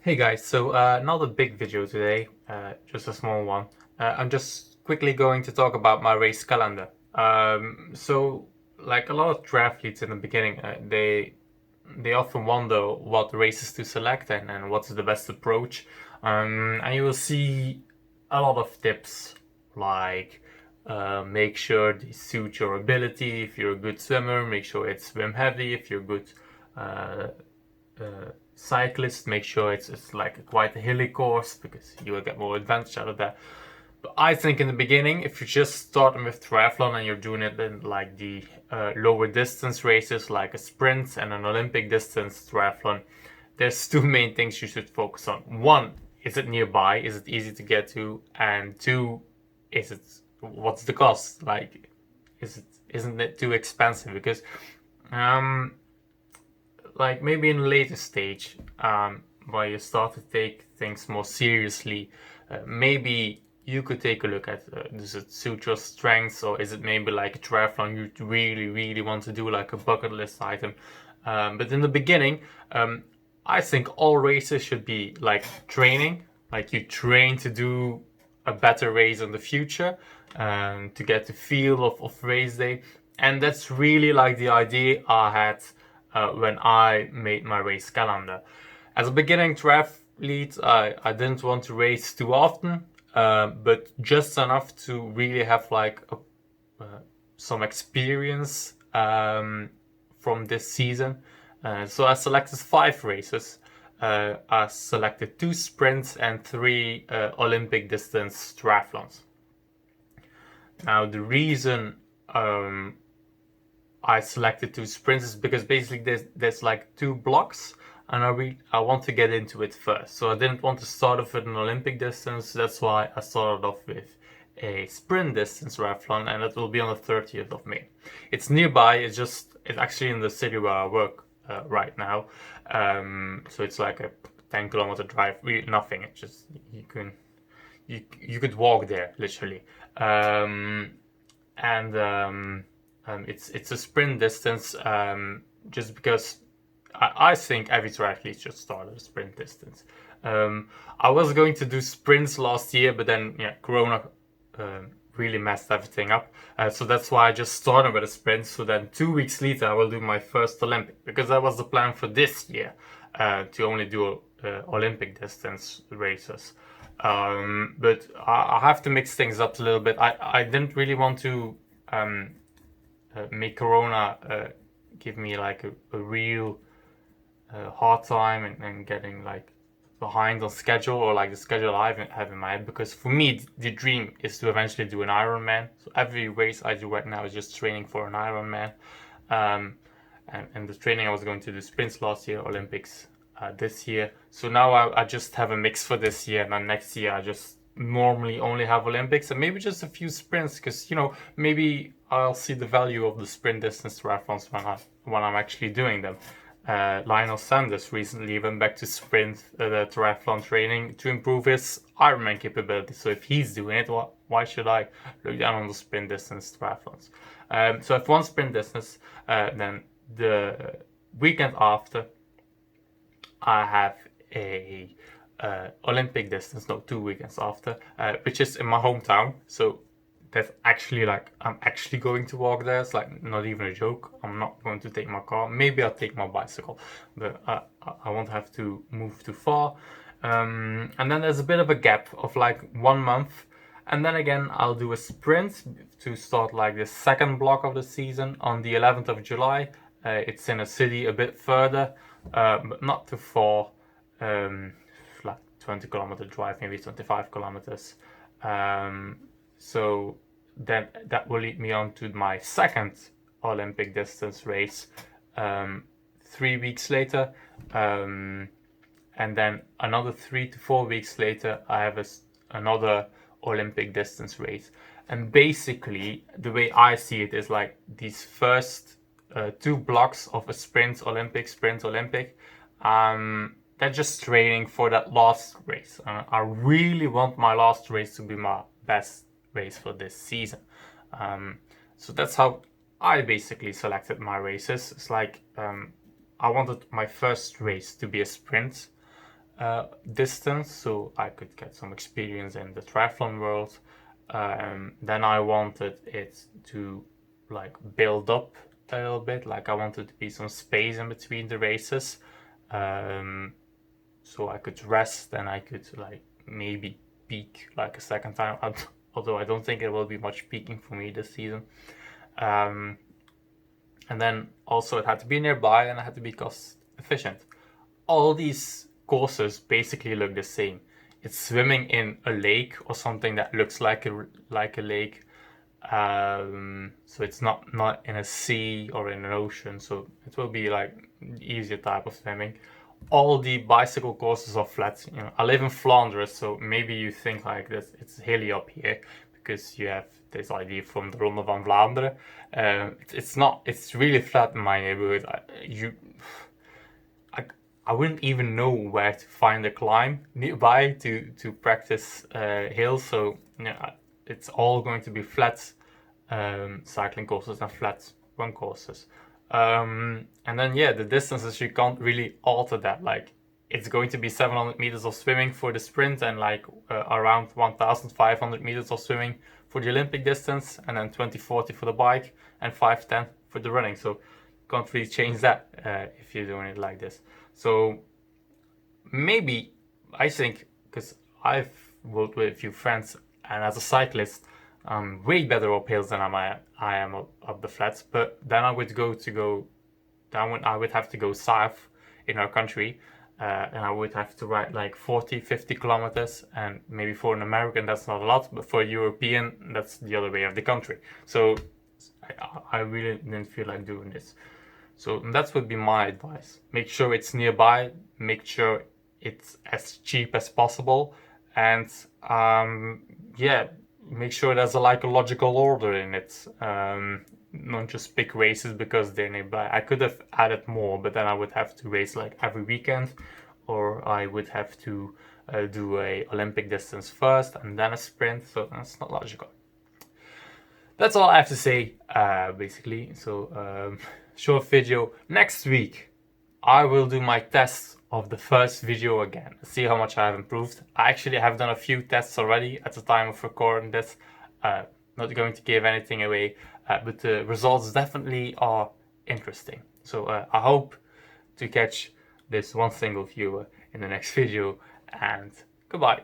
Hey guys, so not a big video today, just a small one. I'm just quickly going to talk about my race calendar. Like a lot of triathletes in the beginning, they often wonder what races to select and what's the best approach. And you will see a lot of tips like make sure they suit your ability. If you're a good swimmer, make sure it's swim heavy. If you're good uh, cyclist, make sure it's like quite a hilly course because you will get more advantage out of that. But I think in the beginning, if you're just starting with triathlon and you're doing it in like the lower distance races, like a sprint and an Olympic distance triathlon, there's two main things you should focus on. One, is it nearby? Is it easy to get to? And two, what's the cost? Like, isn't it too expensive? Because um, like maybe in a later stage, where you start to take things more seriously, maybe you could take a look at does it suit your strengths, or is it maybe like a triathlon you really want to do, like a bucket list item. But in the beginning, I think all races should be like training, like you train to do a better race in the future, to get the feel of race day. And that's really like the idea I had when I made my race calendar. As a beginning triathlete, I didn't want to race too often, but just enough to really have like some experience from this season. So I selected 5 races. I selected 2 sprints and 3 Olympic distance triathlons. Now the reason I selected 2 sprints is because basically there's like 2 blocks, and I want to get into it first. So I didn't want to start off with an Olympic distance. That's why I started off with a sprint distance triathlon, and it will be on the 30th of May. It's nearby. It's actually in the city where I work right now. So it's like a 10-kilometer drive. Really nothing. It's just you could walk there literally. It's a sprint distance, just because I think every triathlete should start at a sprint distance. I was going to do sprints last year, but then Corona really messed everything up. So that's why I just started with a sprint. So then 2 weeks later, I will do my first Olympic, because that was the plan for this year, to only do Olympic distance races. But I have to mix things up a little bit. I didn't really want to make Corona give me like a real hard time and getting like behind on schedule, or like the schedule I have in my head, because for me the dream is to eventually do an Ironman. So every race I do right now is just training for an Ironman. And the training I was going to do sprints last year, Olympics this year. So now I just have a mix for this year, and then next year I just normally only have Olympics and maybe just a few sprints, because maybe I'll see the value of the sprint distance triathlons when I'm actually doing them. Lionel Sanders recently went back to sprint the triathlon training to improve his Ironman capability. So if he's doing it, why should I look down on the sprint distance triathlons? So I have one sprint distance. Then the weekend after, I have a Olympic distance, no, 2 weekends after, which is in my hometown. So that's actually like, I'm actually going to walk there. It's like not even a joke. I'm not going to take my car. Maybe I'll take my bicycle, but I won't have to move too far. And then there's a bit of a gap of like 1 month. And then again, I'll do a sprint to start like the second block of the season on the 11th of July. It's in a city a bit further, but not too far. Like 20-kilometer drive, maybe 25 kilometers. So that will lead me on to my second Olympic distance race 3 weeks later. And then another 3 to 4 weeks later, I have another Olympic distance race. And basically, the way I see it is like these first 2 blocks of a sprint Olympic, they're just training for that last race. I really want my last race to be my best race for this season. So that's how I basically selected my races. It's like I wanted my first race to be a sprint, distance, so I could get some experience in the triathlon world. Then I wanted it to like build up a little bit, like I wanted to be some space in between the races, so I could rest and I could like maybe peak like a second time. Although I don't think it will be much peaking for me this season. And then also it had to be nearby and it had to be cost efficient. All these courses basically look the same. It's swimming in a lake or something that looks like a lake. So it's not in a sea or in an ocean. So it will be like easier type of swimming. All the bicycle courses are flat. You know, I live in Flanders, so maybe you think like this. It's hilly up here because you have this idea from the Ronde van Vlaanderen. It's not. It's really flat in my neighborhood. I wouldn't even know where to find a climb nearby to practice hills. So yeah, it's all going to be flat cycling courses and flat run courses. And then yeah, the distances you can't really alter that. Like it's going to be 700 meters of swimming for the sprint and like around 1,500 meters of swimming for the Olympic distance, and then 2040 for the bike and 510 for the running. So can't really change that if you're doing it like this. So maybe I think, because I've worked with a few friends, and as a cyclist, I'm way better up hills than I am up the flats. But then I would I would have to go south in our country, and I would have to ride like 40, 50 kilometers. And maybe for an American that's not a lot, but for a European that's the other way of the country. So I really didn't feel like doing this. So that would be my advice. Make sure it's nearby, make sure it's as cheap as possible, and yeah, make sure there's like a logical order in it. Not just pick races because they're nearby. I could have added more, but then I would have to race like every weekend, or I would have to do a Olympic distance first and then a sprint, so that's not logical. That's all I have to say, basically. So, short video. Next week, I will do my tests of the first video again. See how much I have improved. I actually have done a few tests already at the time of recording this. Not going to give anything away, but the results definitely are interesting. So, I hope to catch this one single viewer in the next video, and goodbye.